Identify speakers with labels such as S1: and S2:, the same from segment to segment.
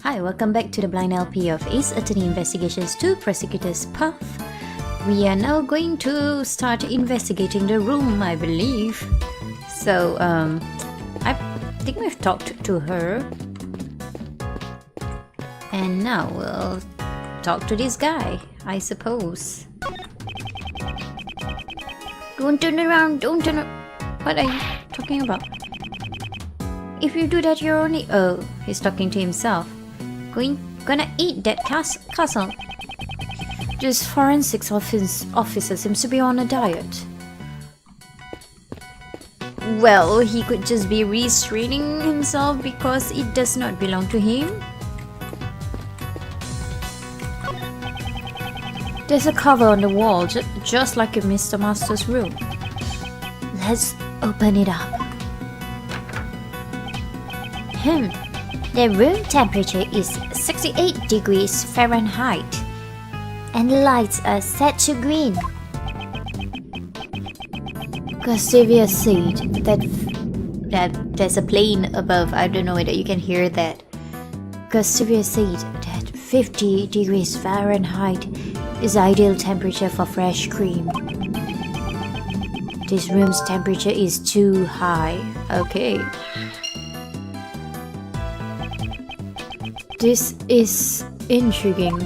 S1: Hi, welcome back to the blind LP of Ace Attorney Investigations to Prosecutor's Path. We are now going to start investigating the room, I believe. So, I think we've talked to her. And now we'll talk to this guy, I suppose. Don't turn around, don't turn around. What are you talking about? If you do that, you're only... Oh, he's talking to himself. Gonna eat that castle. This forensics officer seems to be on a diet. Well, he could just be restraining himself because it does not belong to him. There's a cover on the wall, just like in Mr. Master's room. Let's open it up. The room temperature is 68 degrees Fahrenheit and the lights are set to green. Gustavia said that there's a plane above. I don't know whether you can hear that. Gustavia said that 50 degrees Fahrenheit is ideal temperature for fresh cream. This room's temperature is too high. Okay. This is intriguing.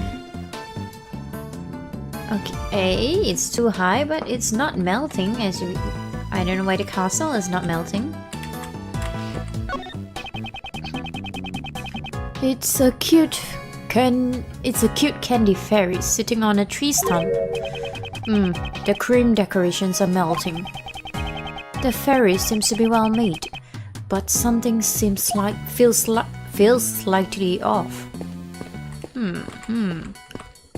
S1: Okay, it's too high, but it's not melting. I don't know why the castle is not melting. It's a cute candy fairy sitting on a tree stump. The cream decorations are melting. The fairy seems to be well made, but something feels slightly off.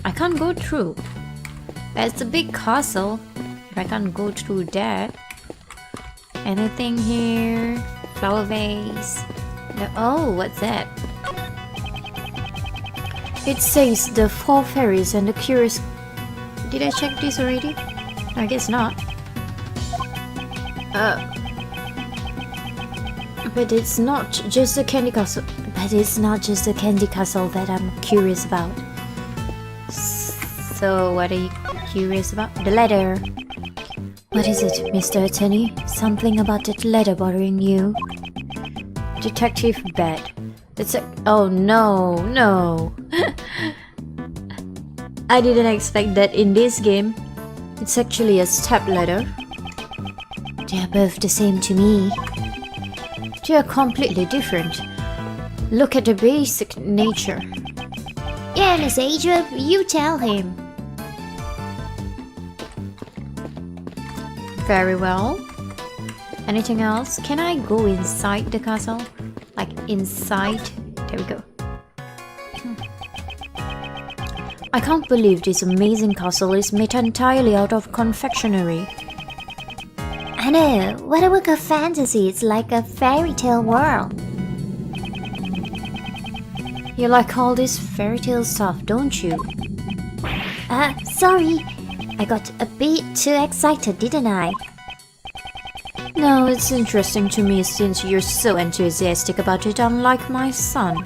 S1: I can't go through. That's a big castle. If I can't go through that. Anything here? Flower vase. Oh, what's that? It says the 4 fairies and the curious... Did I check this already? I guess not. But it's not just the candy castle. That I'm curious about. So what are you curious about? The letter. What is it, Mr. Attorney? Something about that letter bothering you? Detective Bed. Oh no. I didn't expect that in this game. It's actually a step ladder. They are both the same to me. They are completely different. Look at the basic nature. Yeah, Miss Adrian, you tell him. Very well. Anything else? Can I go inside the castle? Like inside? There we go. I can't believe this amazing castle is made entirely out of confectionery. I know, what a work of fantasy. It's like a fairy tale world. You like all this fairy tale stuff, don't you? Sorry. I got a bit too excited, didn't I? No, it's interesting to me since you're so enthusiastic about it, unlike my son.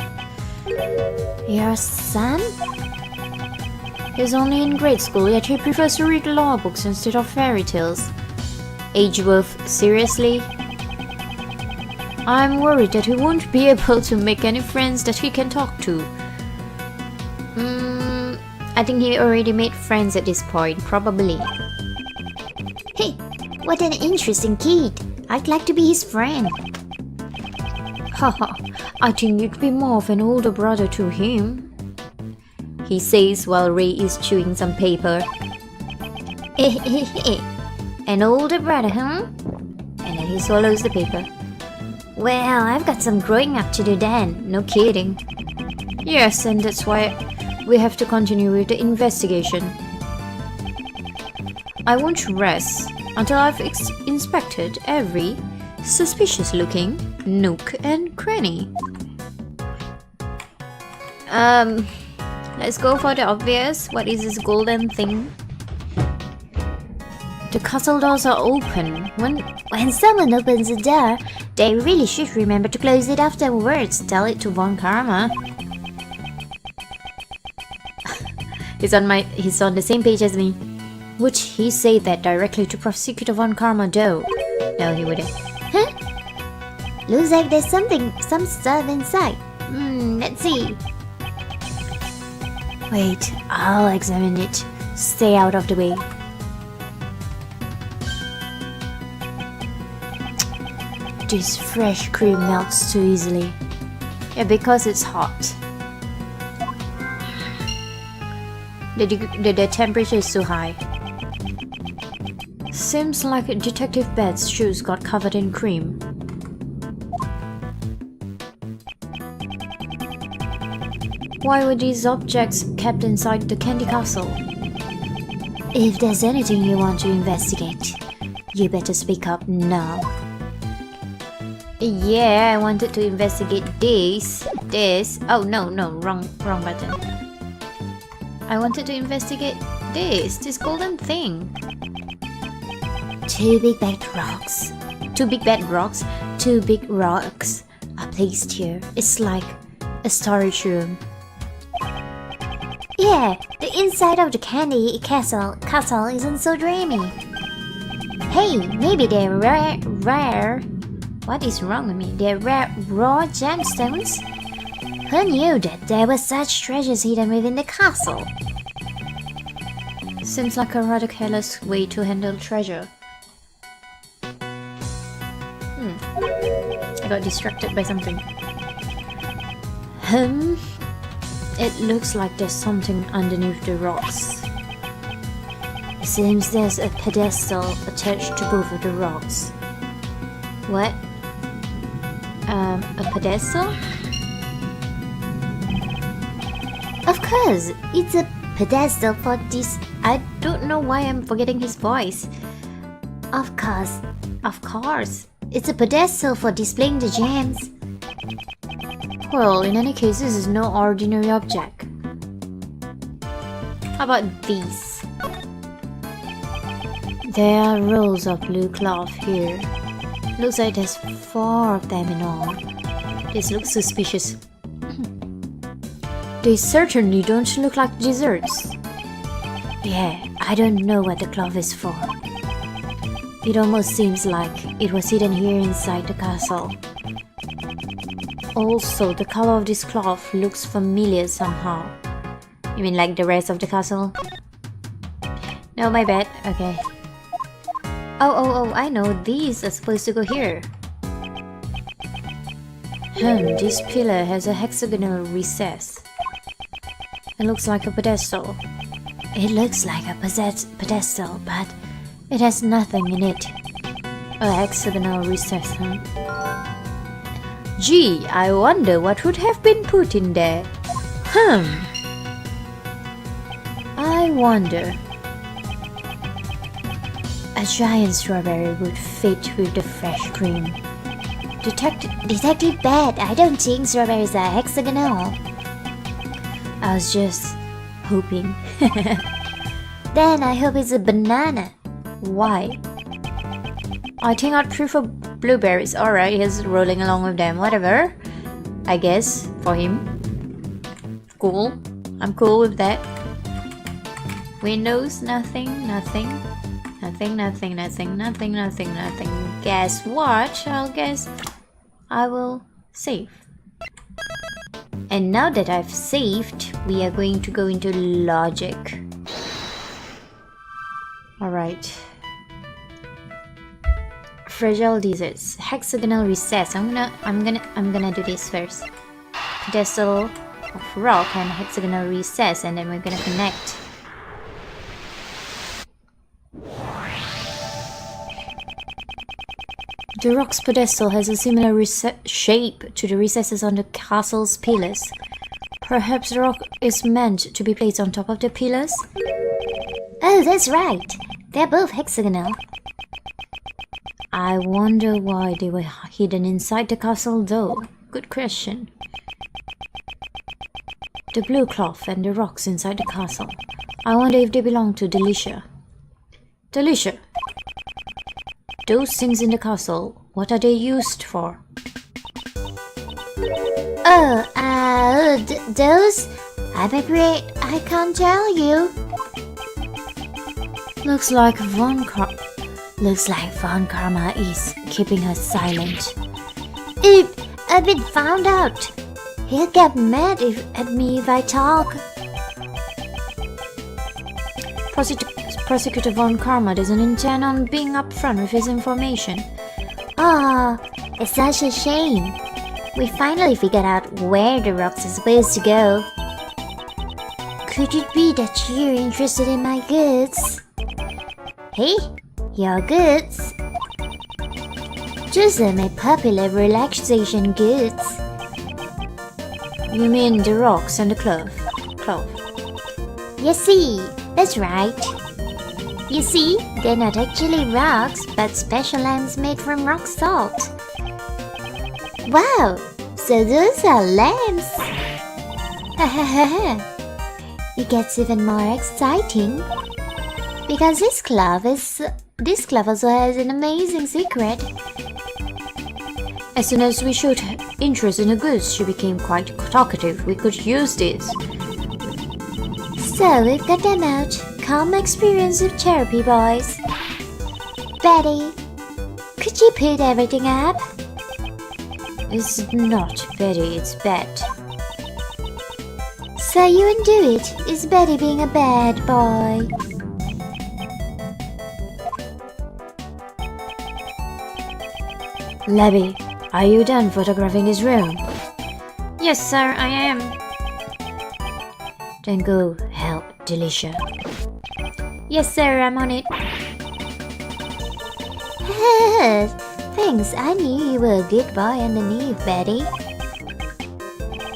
S1: Your son? He's only in grade school, yet he prefers to read law books instead of fairy tales. Ageworth, seriously? I'm worried that he won't be able to make any friends that he can talk to. I think he already made friends at this point, probably. Hey, what an interesting kid. I'd like to be his friend. Haha, I think you'd be more of an older brother to him. He says while Ray is chewing some paper. An older brother, huh? And then he swallows the paper. Well, I've got some growing up to do then, no kidding. Yes, and that's why we have to continue with the investigation. I won't rest until I've inspected every suspicious-looking nook and cranny. Let's go for the obvious. What is this golden thing? The castle doors are open. When someone opens the door, they really should remember to close it afterwards. Tell it to Von Karma. He's on the same page as me. Would he say that directly to Prosecutor von Karma though? No, he wouldn't.
S2: Huh? Looks like there's some stuff inside. Let's see.
S1: Wait, I'll examine it. Stay out of the way. This fresh cream melts too easily. Yeah, because it's hot. The temperature is too high. Seems like Detective Bet's shoes got covered in cream. Why were these objects kept inside the candy castle?
S2: If there's anything you want to investigate, you better speak up now.
S1: Yeah, I wanted to investigate this. Oh no, wrong button. I wanted to investigate this golden thing.
S2: Two big rocks are placed here.
S1: It's like a storage room.
S2: Yeah, the inside of the candy castle isn't so dreamy. Hey, maybe they're rare.
S1: What is wrong with me? They're
S2: raw gemstones? Who knew that there were such treasures hidden within the castle?
S1: Seems like a rather careless way to handle treasure. I got distracted by something. It looks like there's something underneath the rocks.
S2: It seems there's a pedestal attached to both of the rocks.
S1: What? A pedestal?
S2: Of course, it's a pedestal for this.
S1: I don't know why I'm forgetting his voice.
S2: Of course, it's a pedestal for displaying the gems.
S1: Well, in any case, this is no ordinary object. How about these? There are rolls of blue cloth here. Looks like there's 4 of them in all. This looks suspicious. They certainly don't look like desserts.
S2: Yeah, I don't know what the cloth is for.
S1: It almost seems like it was hidden here inside the castle. Also, the color of this cloth looks familiar somehow. You mean like the rest of the castle? No, my bad. Okay. Oh, I know. These are supposed to go here. This pillar has a hexagonal recess. It looks like a pedestal.
S2: It looks like a pedestal, but it has nothing in it.
S1: A hexagonal recess, huh? Gee, I wonder what would have been put in there. I wonder.
S2: A giant strawberry would fit with the fresh cream. Detective Bet, I don't think strawberries are hexagonal.
S1: I was just hoping.
S2: Then I hope it's a banana.
S1: Why? I think I'd prefer blueberries. Alright, he's rolling along with them. Whatever. I guess, for him. Cool. I'm cool with that. Windows, nothing. Guess what? I will save. And now that I've saved, we are going to go into logic. Alright. Fragile desserts. Hexagonal recess. I'm gonna do this first. Pedestal of rock and hexagonal recess, and then we're gonna connect. The rock's pedestal has a similar shape to the recesses on the castle's pillars. Perhaps the rock is meant to be placed on top of the pillars?
S2: Oh, that's right. They're both hexagonal.
S1: I wonder why they were hidden inside the castle though. Good question. The blue cloth and the rocks inside the castle. I wonder if they belong to Delicia. Delicia! Those things in the castle, what are they used for?
S2: Oh, those? I'm I can't tell you.
S1: Looks like Von Karma is keeping her silent.
S2: I've been found out. He'll get mad at me if I talk.
S1: Prosecutor Von Karma doesn't intend on being upfront with his information.
S2: Oh, it's such a shame. We finally figured out where the rocks are supposed to go. Could it be that you're interested in my goods? Hey, your goods? Those are my popular relaxation goods.
S1: You mean the rocks and the cloth?
S2: You see, that's right. You see, they're not actually rocks, but special lamps made from rock salt. Wow, so those are lamps. It gets even more exciting because this cloth also has an amazing secret.
S1: As soon as we showed interest in the goods, she became quite talkative. We could use this.
S2: So we've got them out. Come experience with therapy, boys. Betty, could you put everything up?
S1: It's not Betty, it's Bet.
S2: So you undo it. Is Betty being a bad boy?
S1: Labby, are you done photographing this room?
S3: Yes, sir, I am.
S1: Then go help Delisha.
S3: Yes, sir, I'm on it.
S2: Thanks, I knew you were a good boy underneath, Betty.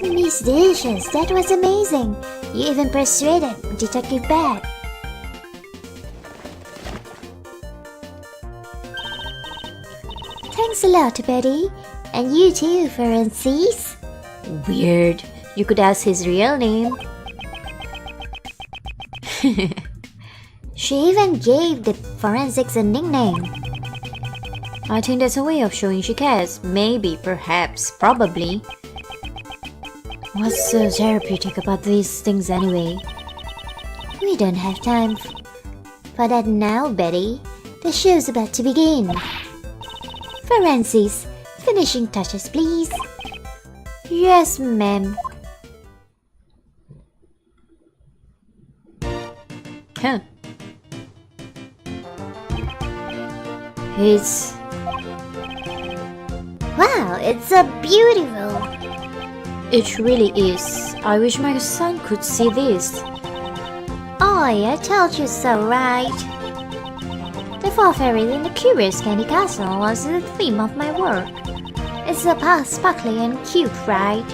S2: Miss Delicious, that was amazing. You even persuaded Detective Bat. Thanks a lot, Betty. And you too, Francis.
S1: Weird. You could ask his real name.
S2: She even gave the forensics a nickname.
S1: I think that's a way of showing she cares. Maybe, perhaps, probably. What's so therapeutic about these things anyway?
S2: We don't have time for that now, Betty. The show's about to begin. Francis, finishing touches, please. Yes, ma'am.
S1: Huh. It's...
S2: Wow, it's so beautiful.
S1: It really is. I wish my son could see this.
S2: Oh, I told you so, right? The four fairies in the Curious Candy Castle was the theme of my work. It's so sparkly and cute, right?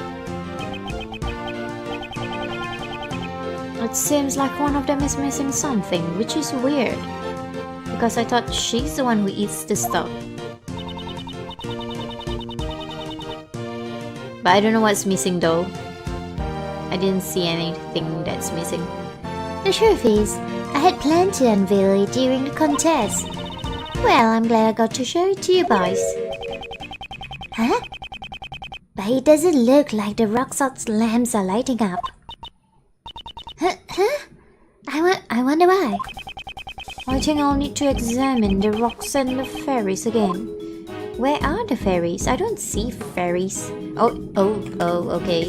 S1: It seems like one of them is missing something, which is weird. Because I thought she's the one who eats the stuff. But I don't know what's missing though. I didn't see anything that's missing.
S2: The truth is, I had planned to unveil it during the contest. Well, I'm glad I got to show it to you boys. Huh? But it doesn't look like the rock salt lamps are lighting up. Huh? I wonder why.
S1: I think I'll need to examine the rocks and the fairies again. Where are the fairies? I don't see fairies. Oh, okay.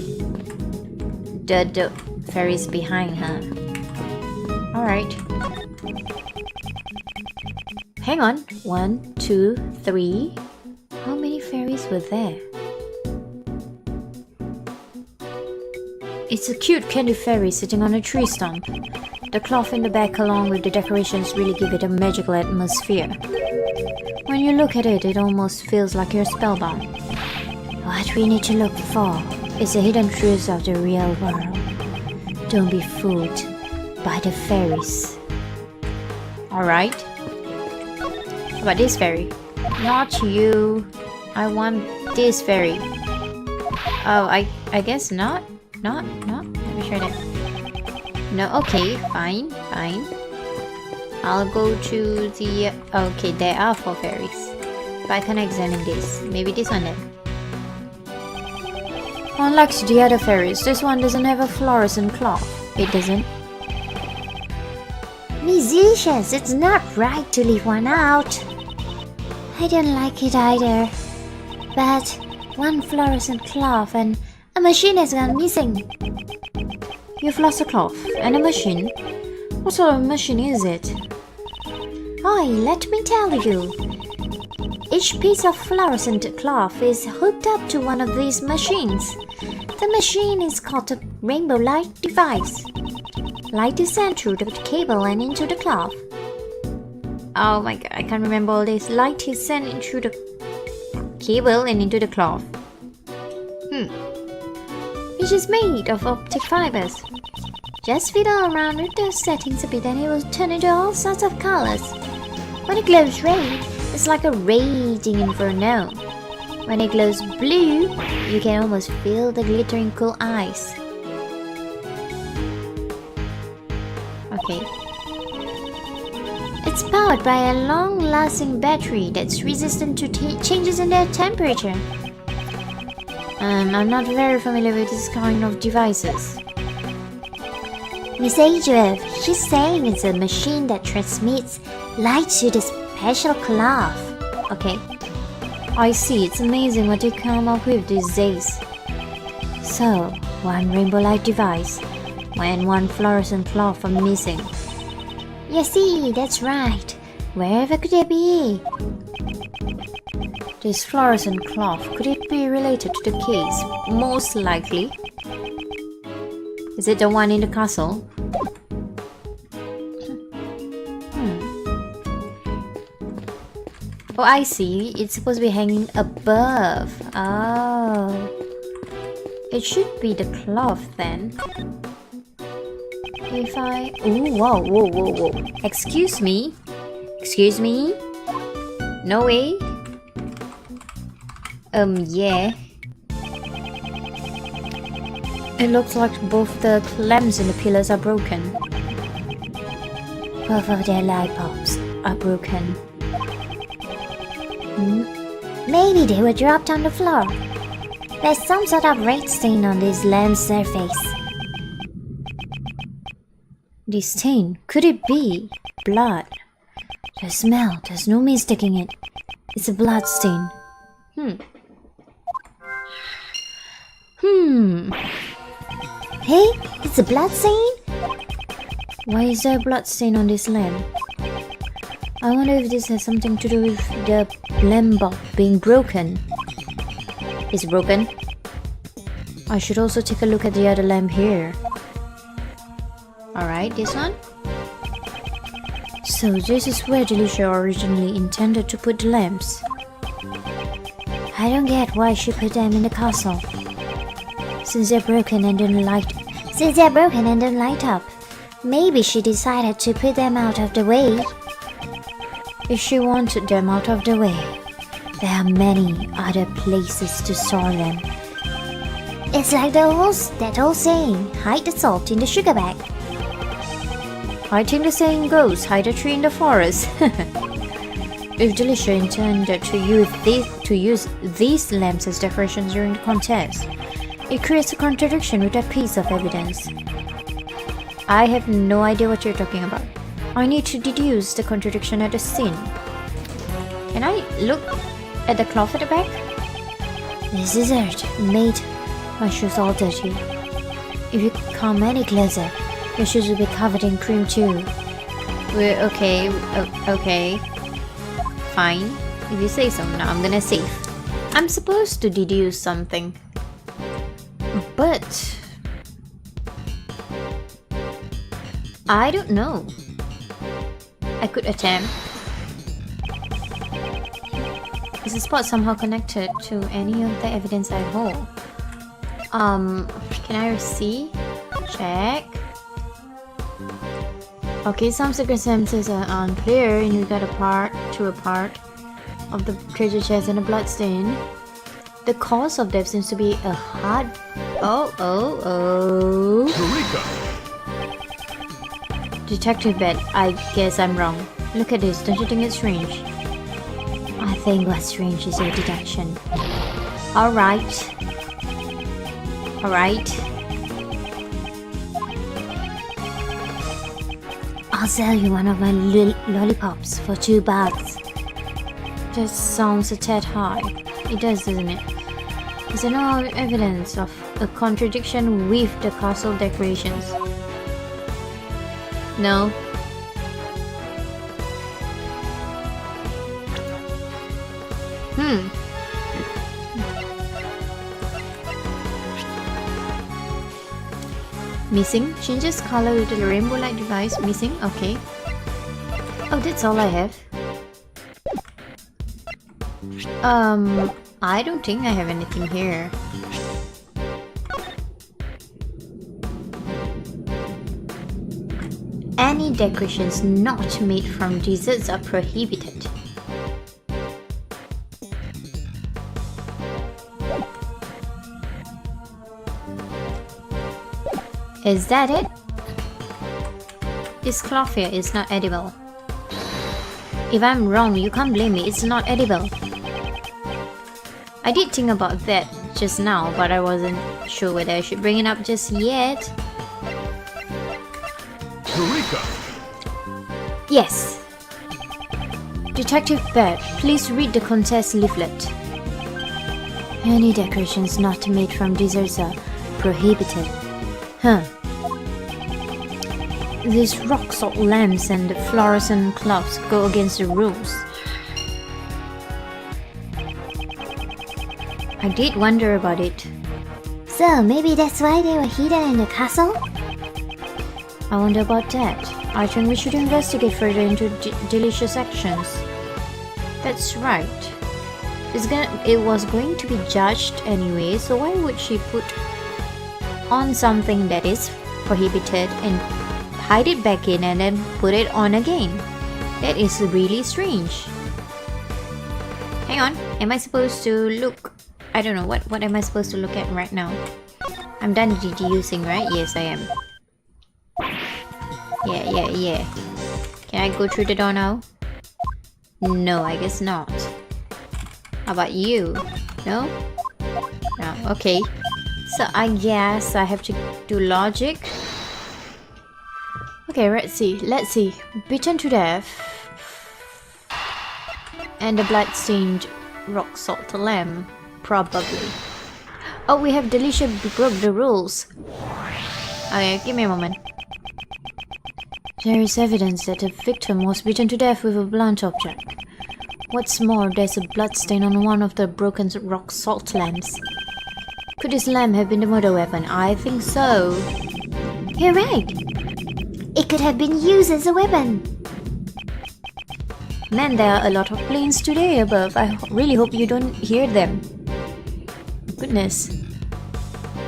S1: The fairies behind her. Alright. Hang on. 1, 2, 3. How many fairies were there? It's a cute candy fairy sitting on a tree stump. The cloth in the back along with the decorations really give it a magical atmosphere. When you look at it, it almost feels like you're spellbound. What we need to look for is the hidden truths of the real world. Don't be fooled by the fairies. Alright. How about this fairy? Not you. I want this fairy. Oh, I guess not. Not. Let me try that. No, okay, fine. I'll go to the... Okay, there are 4 fairies. But I can examine this. Maybe this one then. Unlike the other fairies, this one doesn't have a fluorescent cloth. It doesn't.
S2: Musicians, it's not right to leave one out. I don't like it either. But one fluorescent cloth and a machine has gone missing.
S1: You've lost a cloth and a machine. What sort of machine is it?
S2: Oi, let me tell you. Each piece of fluorescent cloth is hooked up to one of these machines. The machine is called a rainbow light device. Light is sent through the cable and into the cloth.
S1: Oh my god, I can't remember all this. Light is sent in through the cable and into the cloth.
S2: Which is made of optic fibers. Just fiddle around with those settings a bit and it will turn into all sorts of colors. When it glows red, it's like a raging inferno. When it glows blue, you can almost feel the glittering cool ice.
S1: Okay.
S2: It's powered by a long-lasting battery that's resistant to changes in their temperature.
S1: I'm not very familiar with this kind of devices.
S2: Miss Adrian, she's saying it's a machine that transmits light to the special cloth.
S1: Okay. I see, it's amazing what they come up with these days. So, one rainbow light device, and one fluorescent cloth are missing.
S2: You see, that's right. Wherever could they be?
S1: This fluorescent cloth, could it be related to the case? Most likely. Is it the one in the castle? Oh, I see. It's supposed to be hanging above. Oh. It should be the cloth then. If I... Ooh, whoa. Excuse me? Excuse me? No way? Yeah. It looks like both the clamps and the pillars are broken.
S2: Both of their light bulbs are broken. Maybe they were dropped on the floor. There's some sort of red stain on this lamp surface.
S1: This stain, could it be blood? The smell, there's no mistaking it. It's a blood stain.
S2: Hey, it's a blood stain?
S1: Why is there a blood stain on this lamp? I wonder if this has something to do with the lamp bulb being broken. It's broken? I should also take a look at the other lamp here. Alright, this one? So this is where Delicia originally intended to put the lamps.
S2: I don't get why she put them in the castle. Since they're broken and don't light up, maybe she decided to put them out of the way.
S1: If she wanted them out of the way,
S2: there are many other places to store them. It's like that old saying, hide the salt in the sugar bag.
S1: I think the saying goes, hide a tree in the forest. If Delicia intended to use these lamps as decorations during the contest, it creates a contradiction with that piece of evidence. I have no idea what you're talking about. I need to deduce the contradiction at the scene. Can I look at the cloth at the back?
S2: This is dirt made my shoes all dirty. If you come any closer, your shoes will be covered in cream too.
S1: We're okay. Okay. Fine. If you say so, now I'm gonna save. I'm supposed to deduce something. But... I don't know. I could attempt. Is the spot somehow connected to any of the evidence I hold? Can I see? Check. Okay, some circumstances are unclear in regard to a part of the treasure chest and a blood stain. The cause of death seems to be a hard...
S4: Eureka!
S1: Detective Bet, I guess I'm wrong. Look at this, don't you think it's strange?
S2: I think what's strange is your deduction.
S1: Alright.
S2: I'll sell you one of my lollipops for $2.
S1: That sounds a tad high. It does, doesn't it? Is there no evidence of a contradiction with the castle decorations? No. Missing. Changes color with the rainbow light device. Missing. Okay. Oh, that's all I have. I don't think I have anything here. Any decorations not made from desserts are prohibited. Is that it? This cloth here is not edible. If I'm wrong, you can't blame me, it's not edible. I did think about that just now, but I wasn't sure whether I should bring it up just yet.
S4: Eureka!
S1: Yes. Detective Bed, please read the contest leaflet. Any decorations not made from desserts are prohibited. Huh. These rock salt lamps and the fluorescent cloths go against the rules. I did wonder about it.
S2: So maybe that's why they were hidden in the castle?
S1: I wonder about that. I think we should investigate further into Delicious actions. That's right. It was going to be judged anyway, so why would she put on something that is prohibited and hide it back in and then put it on again? That is really strange. Hang on, am I supposed to look? I don't know, what am I supposed to look at right now? I'm done deducing, right? Yes, I am. Yeah. Can I go through the door now? No, I guess not. How about you? No? No, okay. So I guess I have to do logic. Okay, let's see. Beaten to death. And the blood-stained rock salt lamp. Probably. Oh, we have Delicia broke the rules. Okay, give me a moment. There is evidence that the victim was beaten to death with a blunt object. What's more, there's a bloodstain on one of the broken rock salt lamps. Could this lamp have been the murder weapon? I think so.
S2: You're right. It could have been used as a weapon.
S1: Man, there are a lot of planes today above. I really hope you don't hear them. Goodness.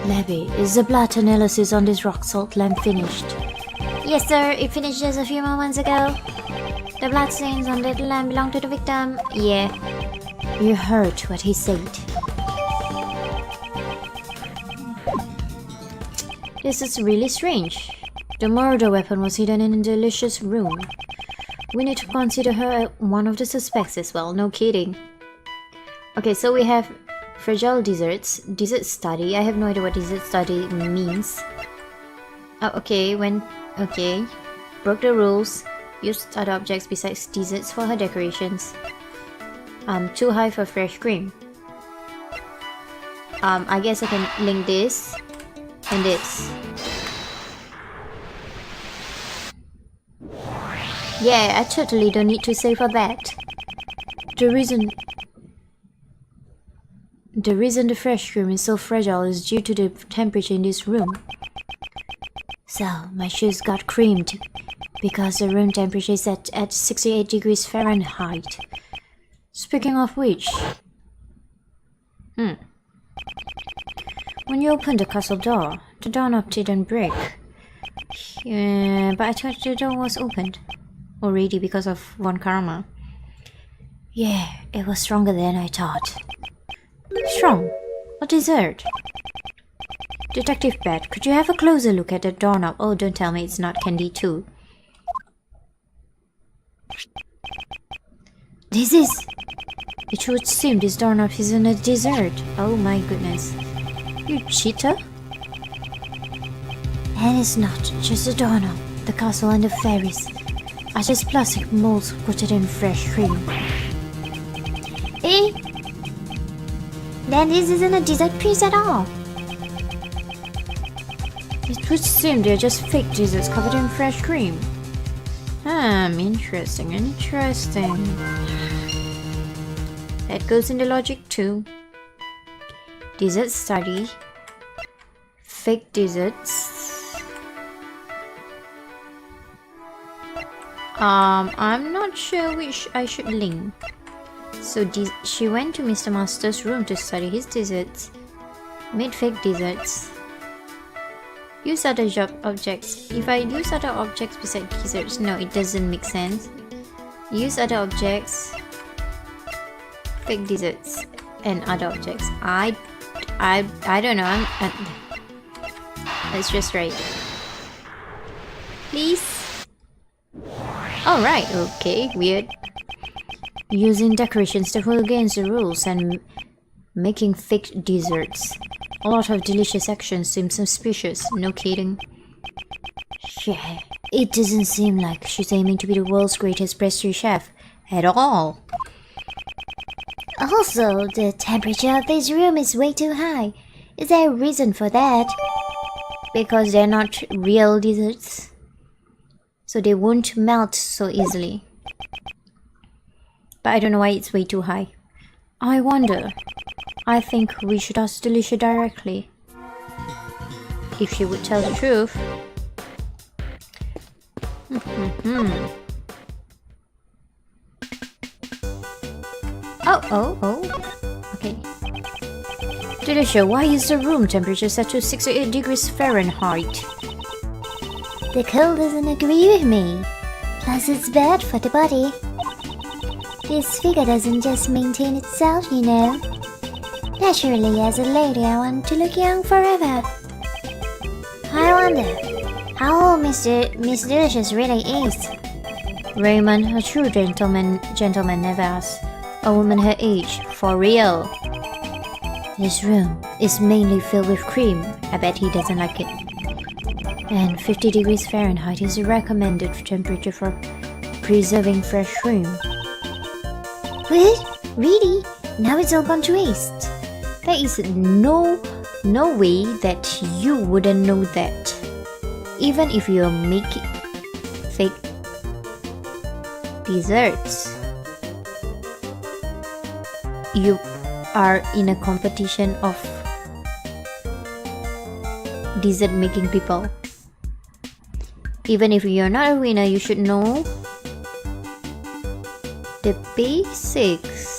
S1: Labby, is the blood analysis on this rock salt lamp finished?
S2: Yes, sir. It finished just a few moments ago. The bloodstains on that lamp belong to the victim.
S1: Yeah. You heard what he said. This is really strange. The murder weapon was hidden in a Delicious room. We need to consider her one of the suspects as well, no kidding. Okay, so we have fragile desserts, dessert study. I have no idea what dessert study means. Oh, okay, broke the rules. Used other objects besides desserts for her decorations. Too high for fresh cream. I guess I can link this and this. Yeah, I totally don't need to save for that. The reason the fresh cream is so fragile is due to the temperature in this room. So, my shoes got creamed because the room temperature is set at 68 degrees Fahrenheit. Speaking of which... When you opened the castle door, the doorknob didn't break. But I thought the door was opened already because of Von Karma. Yeah, it was stronger than I thought. Strong? A dessert? Detective Bat, could you have a closer look at the doorknob? Oh, don't tell me it's not candy too. This is... It would seem this doorknob isn't a dessert. Oh my goodness. You cheater? And it's not just the doorknob, the castle and the fairies. are just plastic molds coated in fresh cream.
S2: Eh? Then this isn't a dessert piece at all.
S1: It would seem they're just fake desserts covered in fresh cream. Interesting. That goes into logic too. Dessert study. Fake desserts. I'm not sure which I should link. So she went to Mr. Master's room to study his desserts. Made fake desserts. Use other objects. If I use other objects besides desserts, no, it doesn't make sense. Use other objects. Fake desserts and other objects. I don't know. Let's just write. Please. Alright, okay, weird. Using decorations that go against the rules and making fake desserts. A lot of delicious actions seem suspicious, no kidding. Yeah, it doesn't seem like she's aiming to be the world's greatest pastry chef at all.
S2: Also, the temperature of this room is way too high. Is there a reason for that?
S1: Because they're not real desserts, so they won't melt so easily. But I don't know why it's way too high. I wonder. I think we should ask Delicia directly. If she would tell the truth. Oh. Okay. Delicia, why is the room temperature set to 68 degrees Fahrenheit?
S2: The cold doesn't agree with me. Plus it's bad for the body. This figure doesn't just maintain itself, you know. Naturally, as a lady, I want to look young forever. I wonder how old Miss Delicious really is.
S1: Raymond, a true gentleman never asks a woman her age, for real. This room is mainly filled with cream. I bet he doesn't like it. And 50 degrees Fahrenheit is the recommended temperature for preserving fresh cream.
S2: What? Really? Now it's all gone to waste.
S1: There is no way that you wouldn't know that. Even if you're making fake desserts. You are in a competition of dessert making people. Even if you're not a winner, you should know the basics.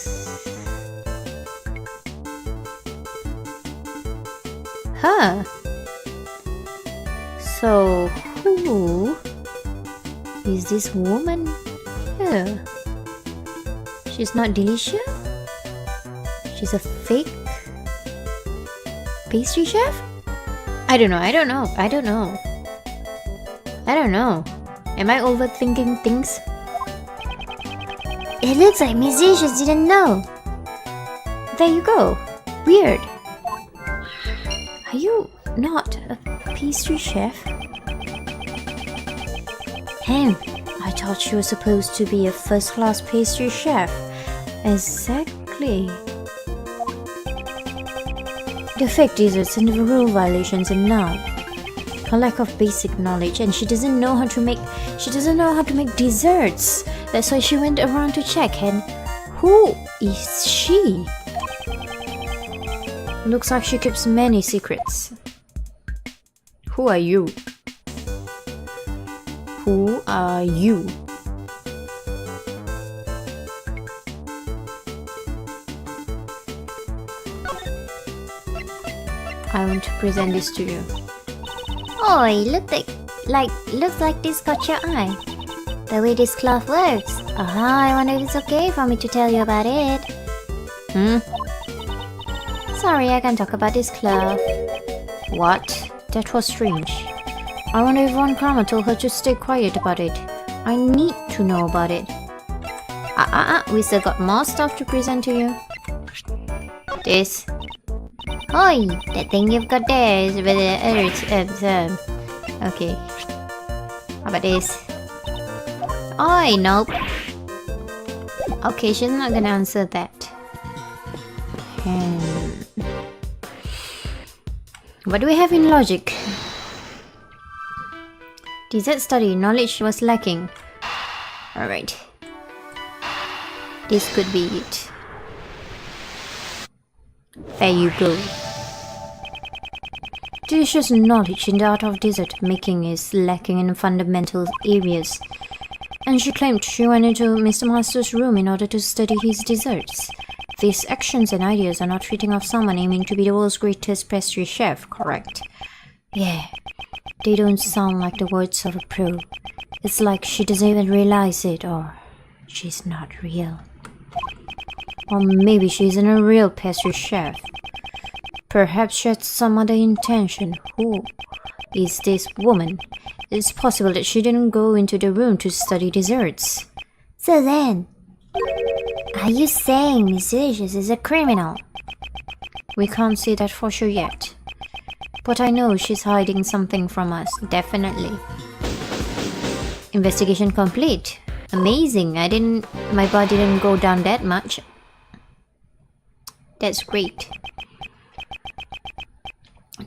S1: Huh. So, who is this woman here? She's not Delicia? She's a fake pastry chef? I don't know. Am I overthinking things?
S2: It looks like Miss Delicious didn't know.
S1: There you go. Weird. Are you not a pastry chef? I thought she was supposed to be a first-class pastry chef. Exactly. The fake desserts and the rule violations enough. Her lack of basic knowledge, and she doesn't know how to make desserts. That's why she went around to check. And who is she? Looks like she keeps many secrets. Who are you? Who are you? I want to present this to you.
S2: Oi, looks like this caught your eye. The way this cloth works. I wonder if it's okay for me to tell you about it. Sorry, I can't talk about this cloth.
S1: What? That was strange. I wonder if Von Kramer told her to stay quiet about it. I need to know about it. We still got more stuff to present to you. This.
S2: Oi, that thing you've got there is with the
S1: Okay. How about this? Oi, nope. Okay, she's not gonna answer that. What do we have in logic? Desert study, knowledge was lacking. Alright. This could be it. There you go. Delicious knowledge in the art of dessert making is lacking in fundamental areas. And she claimed she went into Mr. Master's room in order to study his desserts. These actions and ideas are not fitting of someone aiming to be the world's greatest pastry chef, correct? Yeah, they don't sound like the words of a pro. It's like she doesn't even realize it, or she's not real. Or maybe she isn't a real pastry chef. Perhaps she had some other intention. Who is this woman? It's possible that she didn't go into the room to study desserts.
S2: So then, are you saying Miss Delicious is a criminal?
S1: We can't say that for sure yet. But I know she's hiding something from us, definitely. Investigation complete. Amazing, my body didn't go down that much. That's great.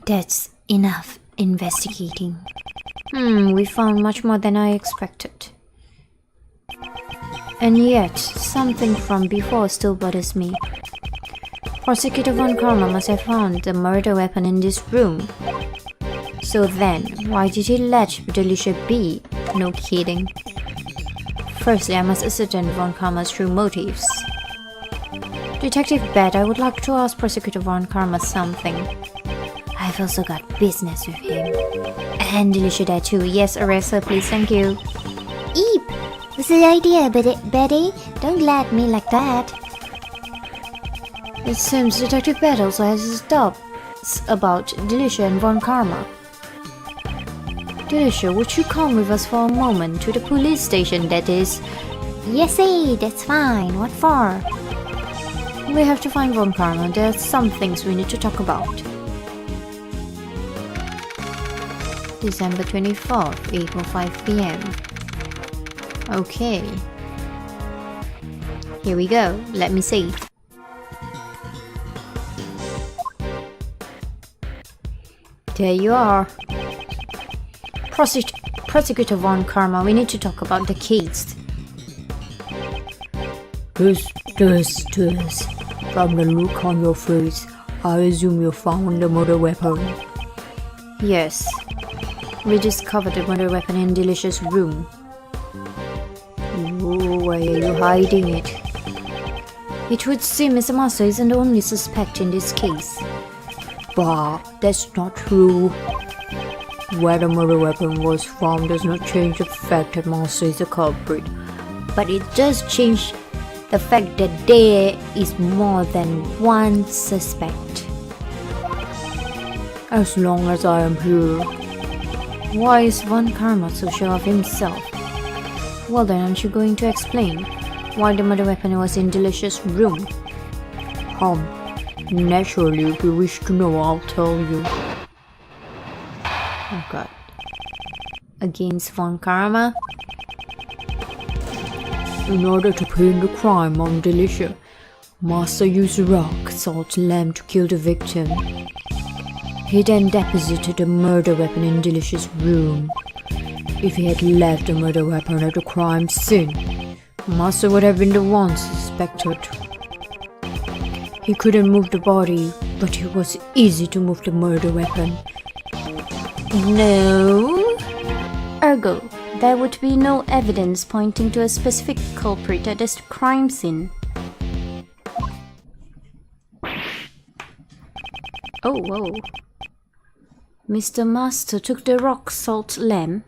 S1: That's enough investigating. We found much more than I expected. And yet, something from before still bothers me. Prosecutor Von Karma must have found the murder weapon in this room. So then, why did he let Delicia be? No kidding. Firstly, I must ascertain Von Karma's true motives. Detective Bed, I would like to ask Prosecutor Von Karma something. I've also got business with him. And Delicia there too. Yes, arrest her please, thank you.
S2: Eep! What's the idea, Betty? Don't glad me like that.
S1: It seems Detective Bed also has his doubts about Delicia and Von Karma. Delicia, would you come with us for a moment to the police station, that is?
S2: Yesy, that's fine. What for?
S1: We have to find Von Karma. There are some things we need to talk about. December 24th, 8:05 p.m. Okay. Here we go. Let me see. There you are. Prosecutor Von Karma, we need to talk about the case.
S4: This. From the look on your face, I assume you found the murder weapon.
S1: Yes. We discovered the murder weapon in Delicia's room. Why are you hiding it? It would seem Mr. Master isn't the only suspect in this case.
S4: Bah, that's not true. Where the murder weapon was found does not change the fact that Master is the culprit.
S1: But it does change the fact that there is more than one suspect.
S4: As long as I am here.
S1: Why is Von Karma so sure of himself? Well then, aren't you going to explain why the murder weapon was in Delicia's room?
S4: Naturally, if you wish to know, I'll tell you.
S1: Oh god. Against Von Karma?
S4: In order to pin the crime on Delicia, Master used rock salt lamp to kill the victim. He then deposited the murder weapon in Delicia's room. If he had left the murder weapon at the crime scene, Master would have been the one suspected. He couldn't move the body, but it was easy to move the murder weapon.
S1: No. Ergo, there would be no evidence pointing to a specific culprit at this crime scene. Oh, whoa. Mr. Master took the rock salt lamp.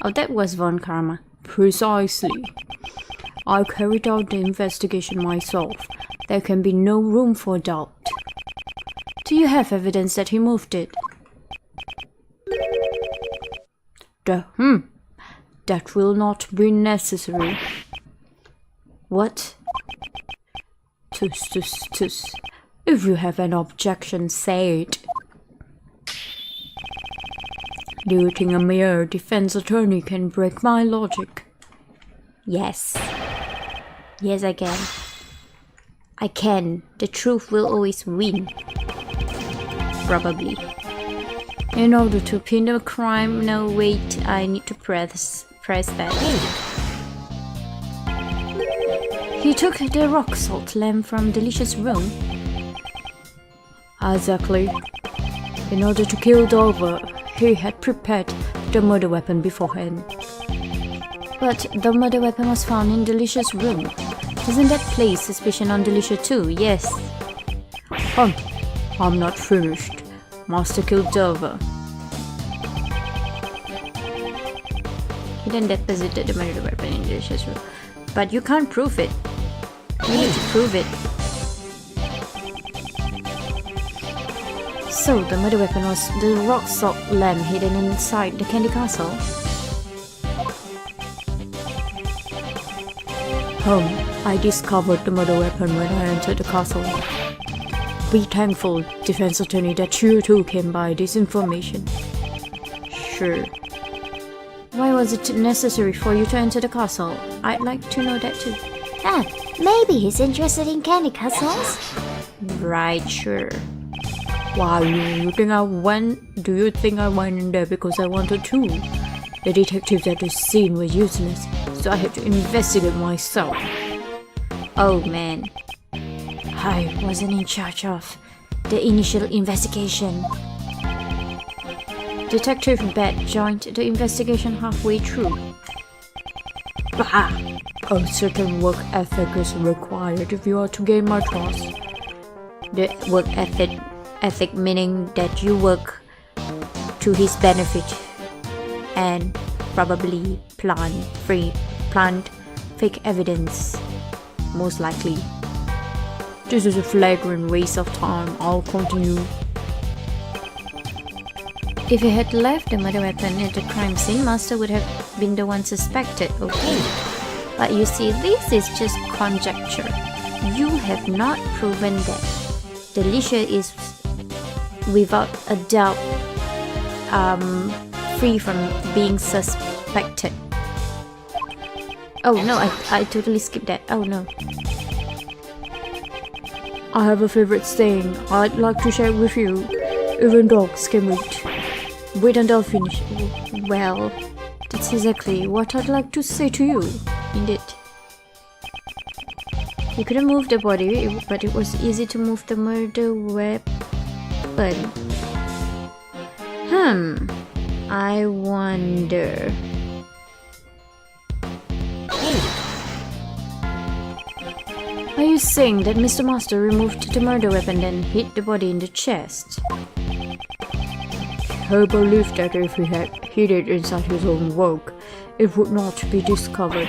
S1: Oh, that was Von Karma.
S4: Precisely. I carried out the investigation myself. There can be no room for doubt.
S1: Do you have evidence that he moved it?
S4: That will not be necessary.
S1: What?
S4: Tuss. If you have an objection, say it. Do you think a mere defense attorney can break my logic?
S1: Yes. Yes, I can. I can. The truth will always win. Probably. In order to pin the crime, no wait, I need to press that. He took the rock salt lamp from Delicious' room.
S4: Exactly. In order to kill Dover, he had prepared the murder weapon beforehand.
S1: But the murder weapon was found in Delicious' room. Doesn't that place suspicion on Delicious too? Yes.
S4: I'm not finished. Master killed Dover.
S1: He then deposited the murder weapon in Delicious' room. But you can't prove it. You need to prove it. So the murder weapon was the rock salt lamp hidden inside the candy castle.
S4: I discovered the murder weapon when I entered the castle. Be thankful, defense attorney, that you too came by this information.
S1: Sure. Why was it necessary for you to enter the castle? I'd like to know that too.
S2: Maybe he's interested in candy castles?
S1: Right, sure.
S4: Why, you think I went? Do you think I went in there because I wanted to? The detectives at the scene were useless, so I had to investigate myself.
S1: Oh man. I wasn't in charge of the initial investigation. Detective Bat joined the investigation halfway through.
S4: Bah! A certain work ethic is required if you are to gain my trust.
S1: The work ethic meaning that you work to his benefit and probably plant fake evidence, most likely.
S4: This is a flagrant waste of time. I'll continue.
S1: If he had left the murder weapon at the crime scene, Master would have been the one suspected, okay. But you see, this is just conjecture. You have not proven that Delicia is without a doubt free from being suspected. Oh no, I totally skipped that. Oh no.
S4: I have a favorite saying I'd like to share with you. Even dogs can wait. Wait until I finish.
S1: Well, that's exactly what I'd like to say to you. Indeed. You couldn't move the body, but it was easy to move the murder weapon. I wonder. Are you saying that Mr. Master removed the murder weapon then hit the body in the chest?
S4: I believe that if he had hid it inside his own work, it would not be discovered.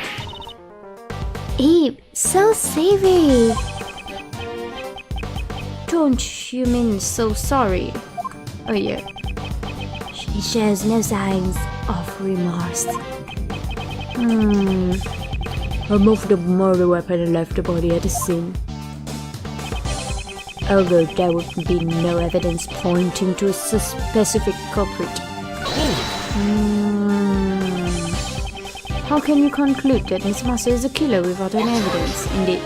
S2: Ew, so savory.
S1: Don't you mean so sorry? Oh yeah.
S2: She shows no signs of remorse.
S4: I moved the murder weapon and left the body at the scene.
S1: Although there would be no evidence pointing to a specific culprit. How can you conclude that Miss Master is a killer without any evidence? Indeed.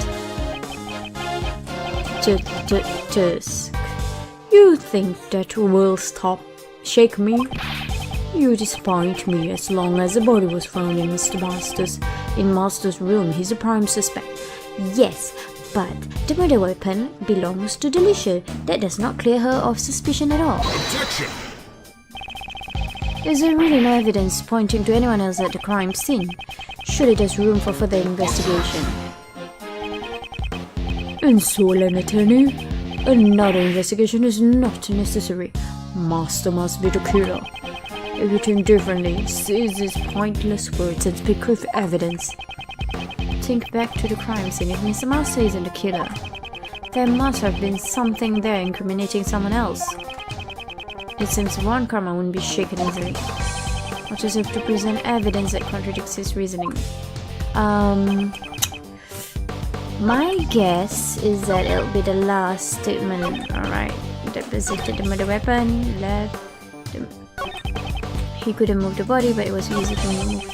S1: Tusk.
S4: You think that will shake me? You despite me. As long as the body was found in Master's room, he's a prime suspect.
S1: Yes, but the murder weapon belongs to Delicia. That does not clear her of suspicion at all.
S5: Objection!
S1: Is there really no evidence pointing to anyone else at the crime scene? Surely there's room for further investigation.
S4: Insolent attorney, another investigation is not necessary. Master must be the killer. If you think differently, cease these pointless words and speak with evidence.
S1: Think back to the crime scene. If Mr. Master isn't the killer, there must have been something there incriminating someone else. It seems one karma wouldn't be shaken easily. I'll just have to present evidence that contradicts his reasoning. My guess is that it'll be the last statement. Alright, deposited the murder weapon, left. He couldn't move the body, but it was easy to move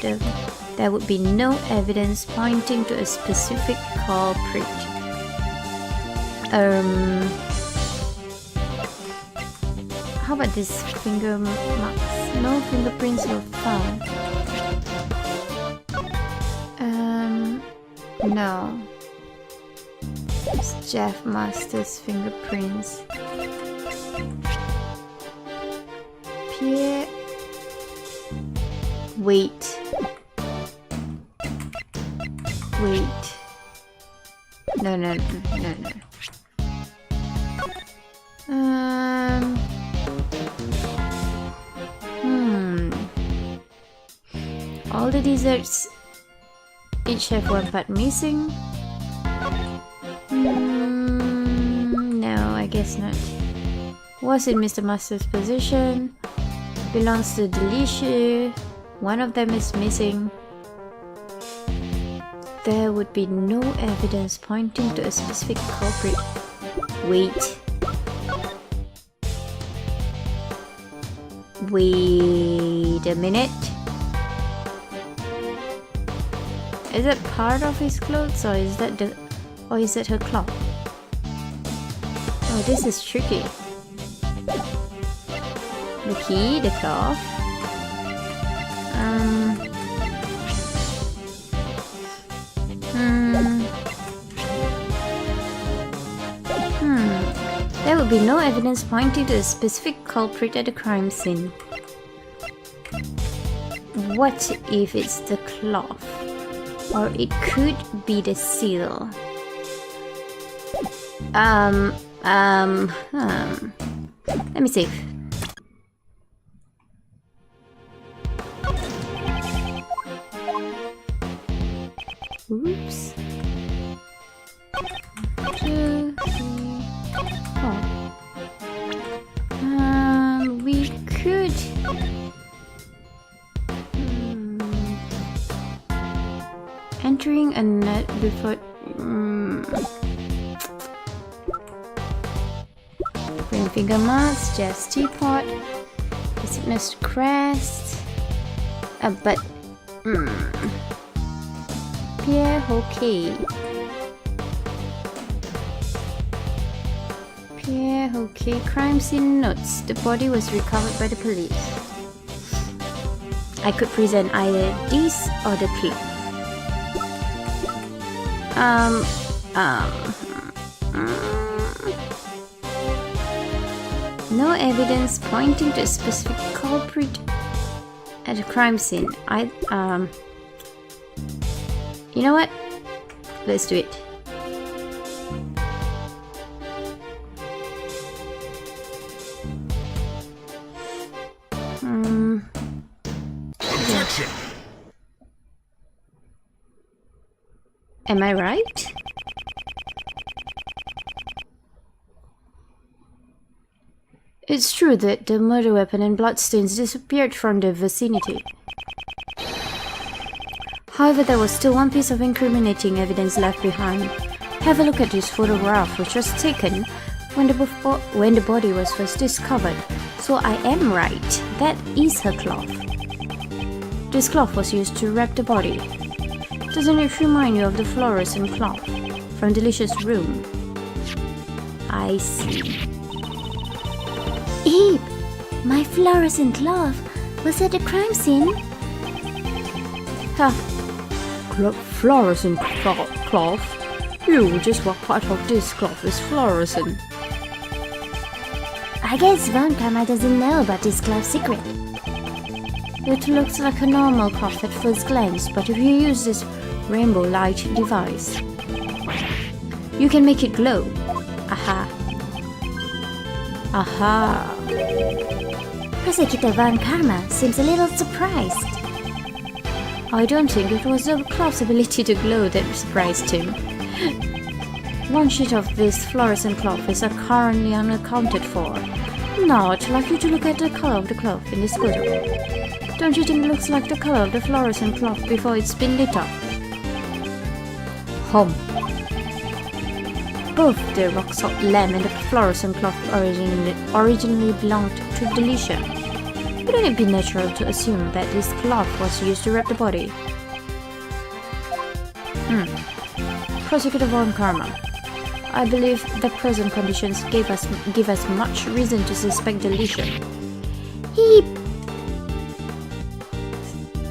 S1: there would be no evidence pointing to a specific culprit. How about this finger marks? No fingerprints were found. No. It's Jeff Master's fingerprints. Pierre. Wait. No. All the desserts each have one part missing. No, I guess not. Was in Mr. Master's possession. Belongs to Delicious. One of them is missing. There would be no evidence pointing to a specific culprit. Wait a minute. Is it part of his clothes, or is that her cloth? Oh, this is tricky. The key, the cloth. There would be no evidence pointing to a specific culprit at the crime scene. What if it's the cloth? Or it could be the seal. Let me see. Oops. 2, 3, 4. We could. Entering a net before. Ring finger marks, Jeff's teapot, the sickness crest. But. Pierre Hockey. Crime scene notes. The body was recovered by the police. I could present either this or the clip. No evidence pointing to a specific culprit at a crime scene. You know what? Let's do it.
S5: Objection!
S1: Am I right? It's true that the murder weapon and bloodstains disappeared from the vicinity. However, there was still one piece of incriminating evidence left behind. Have a look at this photograph, which was taken when the body was first discovered. So I am right. That is her cloth. This cloth was used to wrap the body. Doesn't it remind you of the fluorescent cloth from Delicious' room? I see.
S2: Abe, my fluorescent cloth was at the crime scene.
S1: Huh.
S4: Fluorescent cloth? Just what part of this cloth is fluorescent?
S2: I guess Von Karma doesn't know about this cloth secret.
S1: It looks like a normal cloth at first glance, but if you use this rainbow light device, you can make it glow. Aha.
S2: Prosecutor Von Karma seems a little surprised.
S1: I don't think it was the cloth's ability to glow that surprised him. One sheet of this fluorescent cloth is currently unaccounted for. Now I'd like you to look at the color of the cloth in this photo. Don't you think it looks like the color of the fluorescent cloth before it's been lit up? Both the rock salt lamp and the fluorescent cloth originally belonged to Delicia. Wouldn't it be natural to assume that this cloth was used to wrap the body? Prosecutor Von Karma, I believe the present conditions give us much reason to suspect Delisha.
S2: He...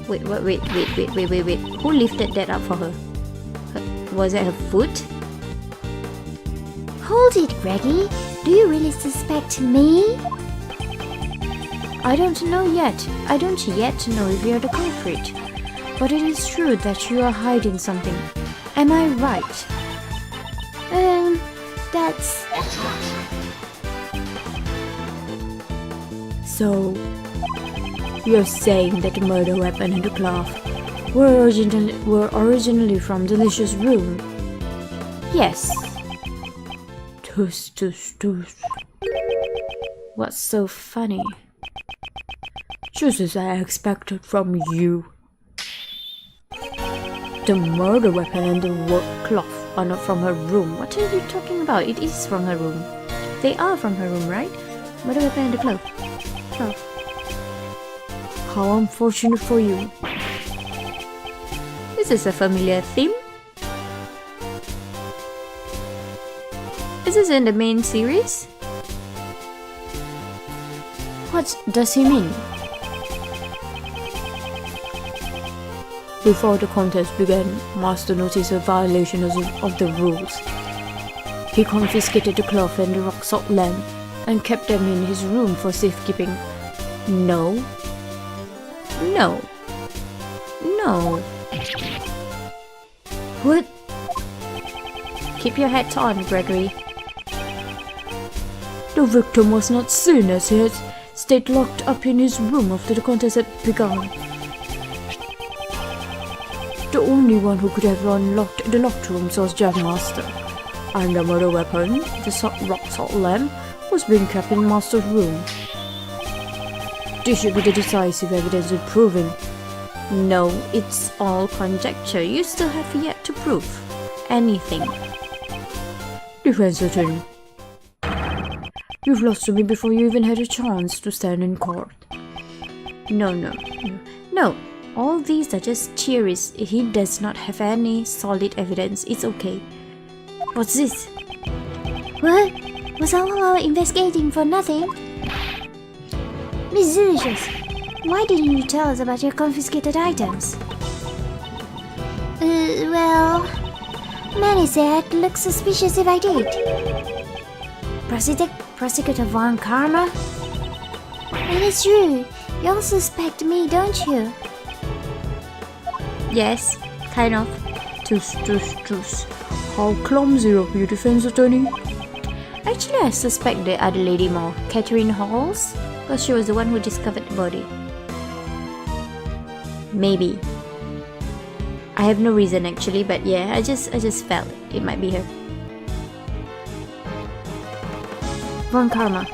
S1: Wait. Who lifted that up for her? Was it her foot?
S2: Hold it, Greggy. Do you really suspect me?
S1: I don't know yet. I don't yet know if you're the culprit. But it is true that you are hiding something. Am I right?
S2: That's...
S4: So, you're saying that the murder weapon and the cloth were originally from Delicia's room?
S1: Yes.
S4: Tuss.
S1: What's so funny?
S4: Just as I expected from you. The murder weapon and the work cloth are not from her room.
S1: What are you talking about? It is from her room. They are from her room, right? Murder weapon and the cloth.
S4: How unfortunate for you.
S1: Is this a familiar theme? Is this in the main series?
S4: What does he mean? Before the contest began, Master noticed a violation of the rules. He confiscated the cloth and the rock salt lamp and kept them in his room for safekeeping. No.
S1: What? Keep your head on, Gregory.
S4: The victim was not seen as he had stayed locked up in his room after the contest had begun. The only one who could have unlocked the locked rooms was Jack Master, and the murder weapon, the rock salt lamp, was being kept in Master's room. This should be the decisive evidence in proving.
S1: No, it's all conjecture. You still have yet to prove anything.
S4: Defense attorney, you've lost to me before you even had a chance to stand in court.
S1: No. All these are just theories. He does not have any solid evidence. It's okay. What's this?
S2: What? Was all our investigating for nothing? Miss Delicious, why didn't you tell us about your confiscated items? Well... Many said it looked suspicious if I did. Prosecutor Von Karma? It is true. You all suspect me, don't you?
S1: Yes, kind of.
S4: Tuss. How clumsy of you, defense attorney.
S1: Actually, I suspect the other lady more, Catherine Halls, because she was the one who discovered the body. Maybe. I have no reason actually, but yeah, I just felt it might be her.
S4: Von Karma.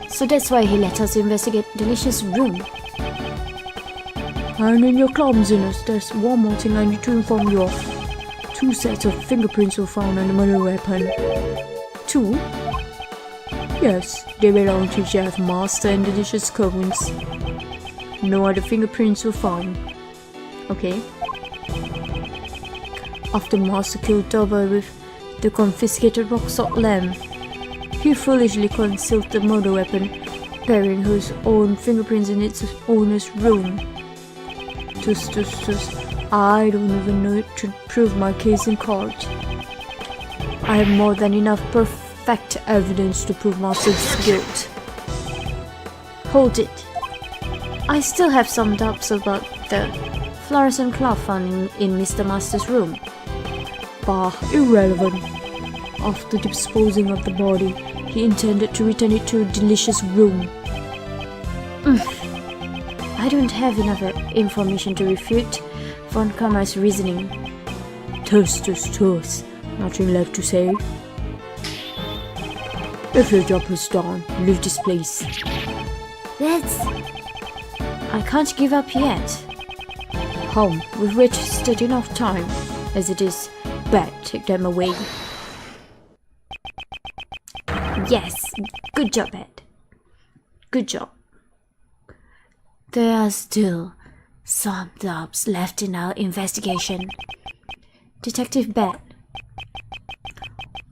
S4: So that's why he let us investigate Delicia's room. And in your clumsiness, there's one more thing I need to inform you of. 2 sets of fingerprints were found on the murder weapon. 2? Yes, they belong to Jeff Master and Delicia's cones. No other fingerprints were found.
S1: Okay.
S4: After Master killed Dover with the confiscated rock salt lamp, he foolishly concealed the murder weapon, burying his own fingerprints in its owner's room. Tuss. I don't even know it to prove my case in court. I have more than enough perfect evidence to prove Master's guilt.
S1: Hold it. I still have some doubts about the fluorescent cloth found in Mr. Master's room.
S4: Bah, irrelevant. After disposing of the body, he intended to return it to Delicia's room.
S1: I don't have enough information to refute Von Karma's reasoning.
S4: Tuss. Nothing left to say. If your job is done, leave this place.
S1: I can't give up yet.
S4: Home, we've wasted enough time. As it is, bad, take them away.
S1: Yes, good job, Ed. Good job.
S2: There are still some doubts left in our investigation.
S1: Detective Bat,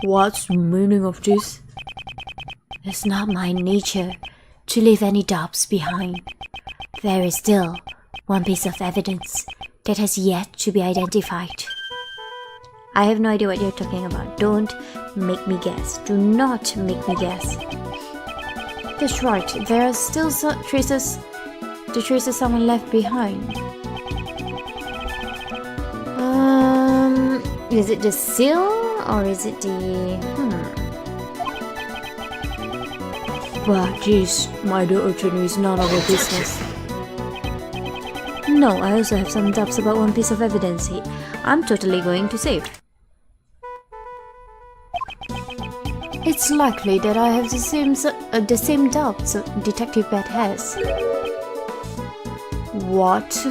S4: What's the meaning of this?
S2: It's not my nature to leave any doubts behind. There is still one piece of evidence that has yet to be identified.
S1: I have no idea what you're talking about. Don't make me guess. Do not make me guess. That's right. There are still some traces. The traces someone left behind. Is it the seal or is it the?
S4: But this, my dear attorney, is none of your business.
S1: No, I also have some doubts about one piece of evidence I'm totally going to save. It's likely that I have the same doubts Detective Bat has.
S4: What?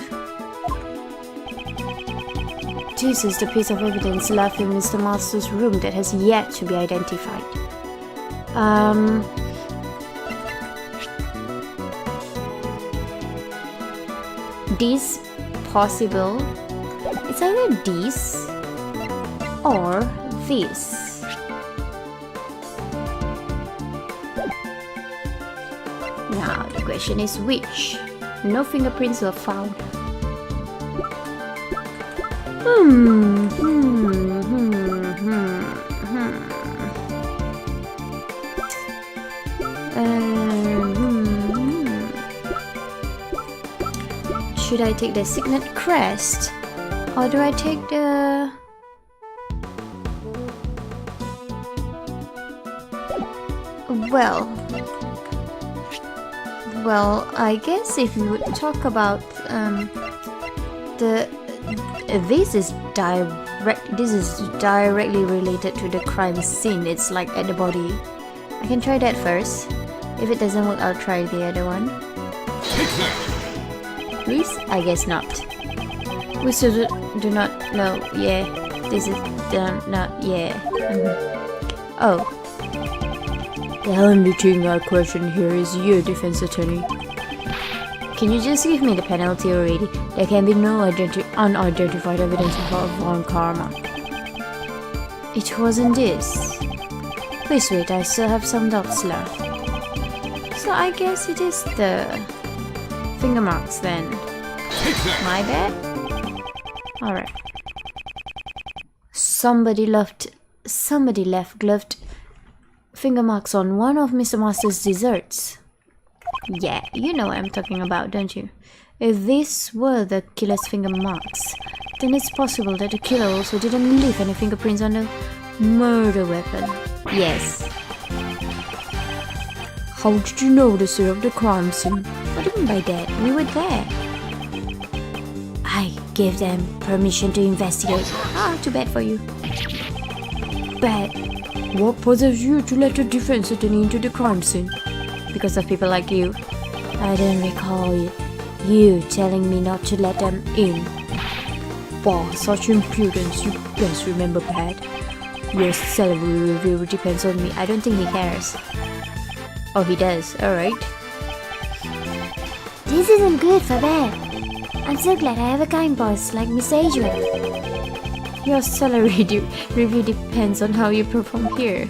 S1: This is the piece of evidence left in Mr. Master's room that has yet to be identified. This possible. It's either this or this. Now the question is which? No fingerprints were found. Should I take the signet crest? Or do I take the... Well, I guess if you would talk about this is directly related to the crime scene. It's like at the body. I can try that first. If it doesn't work, I'll try the other one. Please? I guess not. We still do not know. Yeah, this is not. Yeah. Oh.
S4: The only thing I question here is you, defense attorney.
S1: Can you just give me the penalty already? There can be no unidentified evidence of wrong karma. It wasn't this. Please wait, I still have some doubts left. So I guess it is the finger marks then. My bad? Alright. Somebody left gloved finger marks on one of Mr. Master's desserts. Yeah, you know what I'm talking about, don't you? If these were the killer's finger marks, then it's possible that the killer also didn't leave any fingerprints on the murder weapon. Yes.
S4: How did you know the scene of the crime scene?
S1: What do you mean by that? We were there. I gave them permission to investigate. Ah, too bad for you. Bad.
S4: What possessed you to let the defense attorney into the crime scene?
S1: Because of people like you. I don't recall you telling me not to let them in.
S4: Wow, such impudence, you best remember, Pat.
S1: Your salary review depends on me. I don't think he cares. Oh, he does. Alright.
S2: This isn't good for Bear. I'm so glad I have a kind boss like Miss Adrian.
S1: Your salary review depends on how you perform here.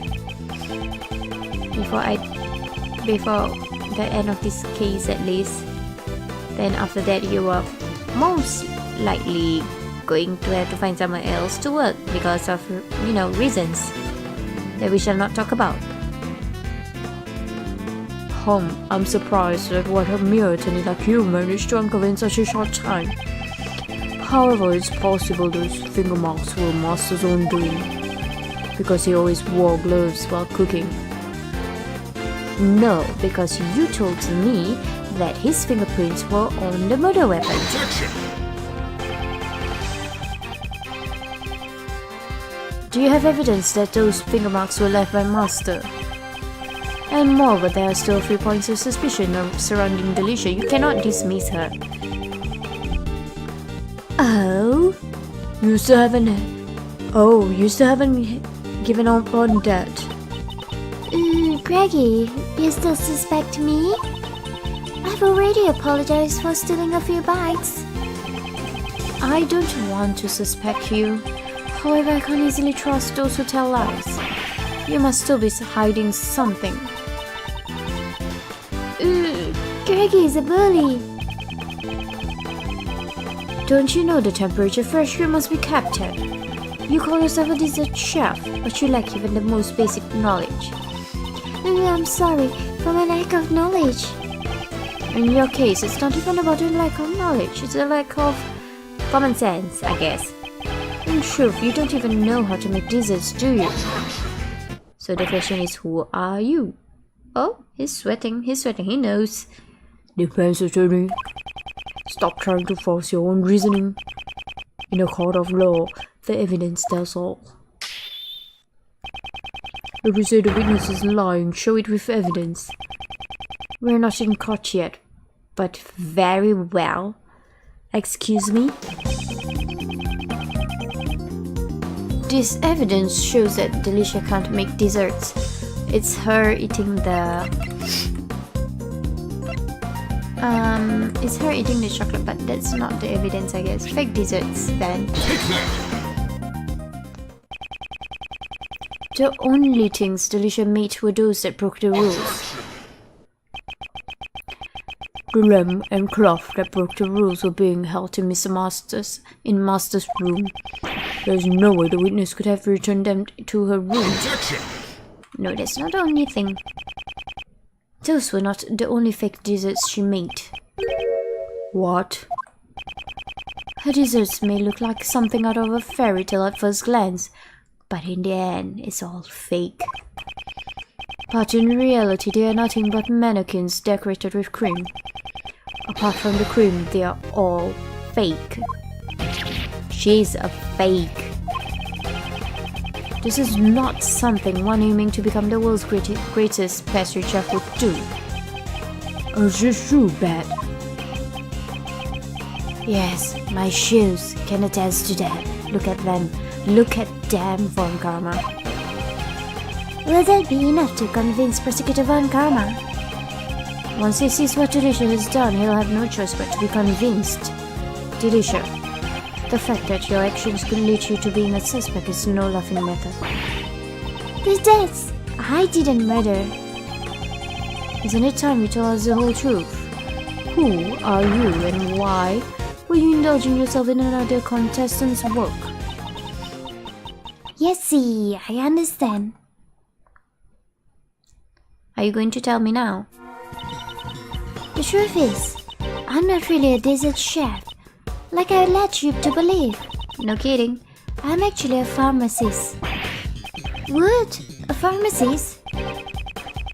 S1: Before the end of this case at least. Then after that you are most likely going to have to find somewhere else to work because of, reasons that we shall not talk about.
S4: I'm surprised at what a mere attorney like you managed to uncover in such a short time. However, it's possible those finger marks were Master's own doing, because he always wore gloves while cooking.
S1: No, because you told me that his fingerprints were on the murder weapon. Do you have evidence that those finger marks were left by Master? And moreover, there are still a few points of suspicion surrounding Delisha. You cannot dismiss her.
S2: Oh?
S4: You still haven't given up on that.
S2: Greggy, you still suspect me? I've already apologized for stealing a few bites.
S1: I don't want to suspect you. However, I can't easily trust those who tell lies. You must still be hiding something.
S2: Greggy is a bully.
S1: Don't you know the temperature fresh food must be kept at? You call yourself a dessert chef, but you lack even the most basic knowledge.
S2: I'm sorry for my lack of knowledge.
S1: In your case, it's not even about a lack of knowledge, it's a lack of common sense, I guess. In truth, you don't even know how to make desserts, do you? So the question is, who are you? Oh, he's sweating, he knows.
S4: Depends, attorney. Stop trying to force your own reasoning. In a court of law, the evidence tells all. If you say the witness is lying, show it with evidence.
S1: We're not in court yet, but very well. Excuse me? This evidence shows that Delicia can't make desserts. It's her eating the chocolate, but that's not the evidence, I guess. Fake desserts, then. The only things Delicia made were those that broke the rules.
S4: The lamp and cloth that broke the rules were being held in Master's room. There's no way the witness could have returned them to her room.
S1: No, that's not the only thing. Those were not the only fake desserts she made.
S4: What?
S1: Her desserts may look like something out of a fairy tale at first glance, but in the end, it's all fake. But in reality, they are nothing but mannequins decorated with cream. Apart from the cream, they are all fake. She's a fake. This is not something one aiming to become the world's greatest pastry chef would do.
S4: Is this true, Bat?
S1: Yes, my shoes can attest to that. Look at them. Look at them, Von Karma.
S2: Will that be enough to convince Prosecutor Von Karma?
S1: Once he sees what Delicia has done, he'll have no choice but to be convinced. Delicia, the fact that your actions could lead you to being a suspect is no laughing matter.
S2: That's... I didn't murder.
S1: Isn't it time you tell us the whole truth? Who are you and why were you indulging yourself in another contestant's work?
S2: Yes, see, I understand.
S1: Are you going to tell me now?
S2: The truth is, I'm not really a dessert chef, like I led you to believe.
S1: No kidding.
S2: I'm actually a pharmacist. What? A pharmacist?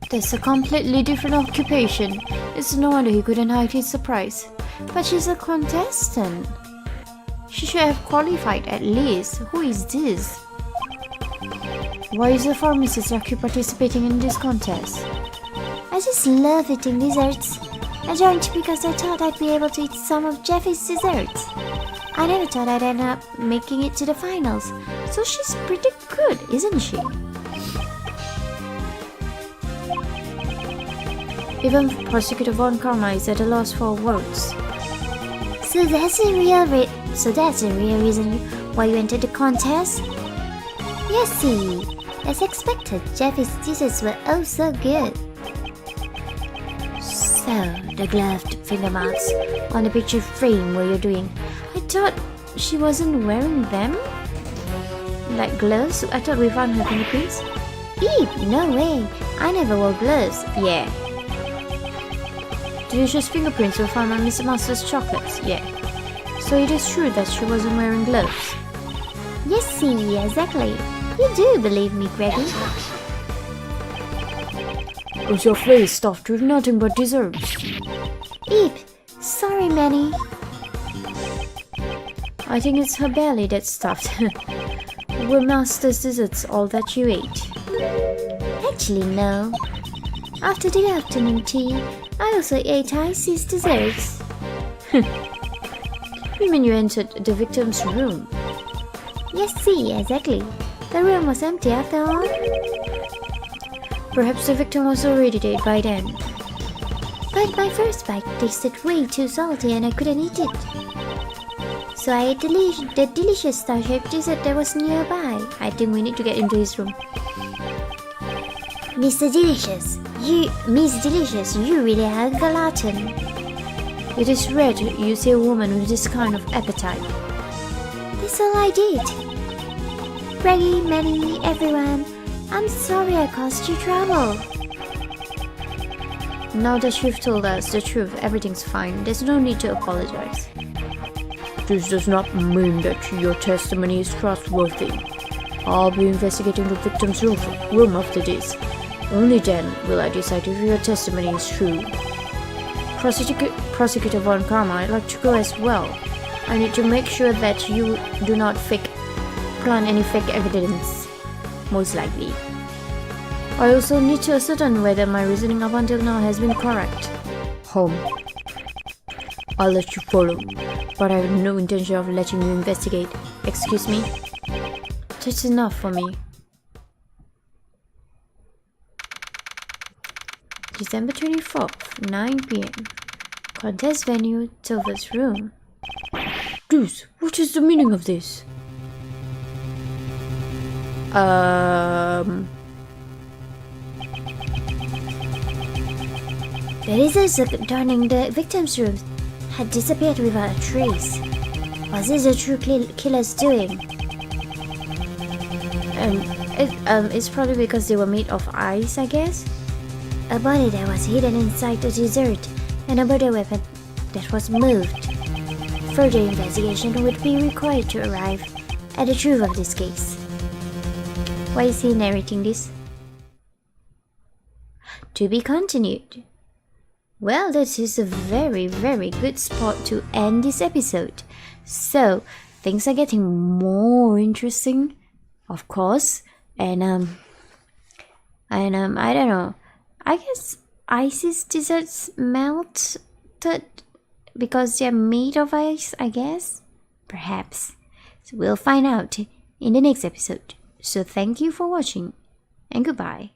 S1: That's a completely different occupation. It's no wonder he couldn't hide his surprise. But she's a contestant. She should have qualified at least. Who is this? Why is a pharmacist like you participating in this contest?
S2: I just love eating desserts. I joined because I thought I'd be able to eat some of Jeffy's desserts. I never thought I'd end up making it to the finals.
S1: So she's pretty good, isn't she? Even Prosecutor Von Karma is at a loss for words.
S2: So that's the real reason why you entered the contest? Yes, see, as expected, Jeffy's desserts were oh so good.
S1: So, the gloved finger marks on the picture frame where you're doing. I thought she wasn't wearing them? Like gloves? I thought we found her fingerprints.
S2: Eep, no way. I never wore gloves.
S1: Yeah. Delicious fingerprints were found on Mr. Master's chocolates. Yeah. So it is true that she wasn't wearing gloves.
S2: Yes, see, exactly. You do believe me, Greggy.
S1: Was your face stuffed with nothing but desserts?
S2: Eep, sorry, Manny.
S1: I think it's her belly that's stuffed. Were Master's desserts all that you ate?
S2: Actually, no. After the afternoon tea, I also ate Icy's desserts.
S1: You mean you entered the victim's room?
S2: Yes, see, exactly. The room was empty after all.
S1: Perhaps the victim was already dead by then.
S2: But my first bite tasted way too salty and I couldn't eat it. So I ate the delicious star-shaped dessert that was nearby.
S1: I think we need to get into his room.
S2: Mr. Delicious, Miss Delicious, you really are a glutton.
S1: It is rare you see a woman with this kind of appetite.
S2: That's all I did. Reggie, Manny, everyone, I'm sorry I caused you trouble.
S1: Now that you've told us the truth, everything's fine. There's no need to apologize.
S4: This does not mean that your testimony is trustworthy. I'll be investigating the victim's room after this. Only then will I decide if your testimony is true. Prosecutor Von Karma, I'd like to go as well. I need to make sure that you do not plant any fake evidence, most likely. I also need to ascertain whether my reasoning up until now has been correct. I'll let you follow, but I have no intention of letting you investigate.
S1: Excuse me? That's enough for me. December 24th, 9 p.m. Contest venue, Tova's room.
S4: Deuce, what is the meaning of this?
S2: The lizards adorning the victim's room had disappeared without a trace. Was this the true killer's doing?
S1: It's probably because they were made of ice, I guess.
S2: A body that was hidden inside the dessert and a murder weapon that was moved. Further investigation would be required to arrive at the truth of this case.
S1: Why is he narrating this? To be continued. Well, this is a very, very good spot to end this episode. So, things are getting more interesting, of course. And I don't know. I guess ice's desserts melted because they're made of ice, I guess. Perhaps. So we'll find out in the next episode. So thank you for watching and goodbye.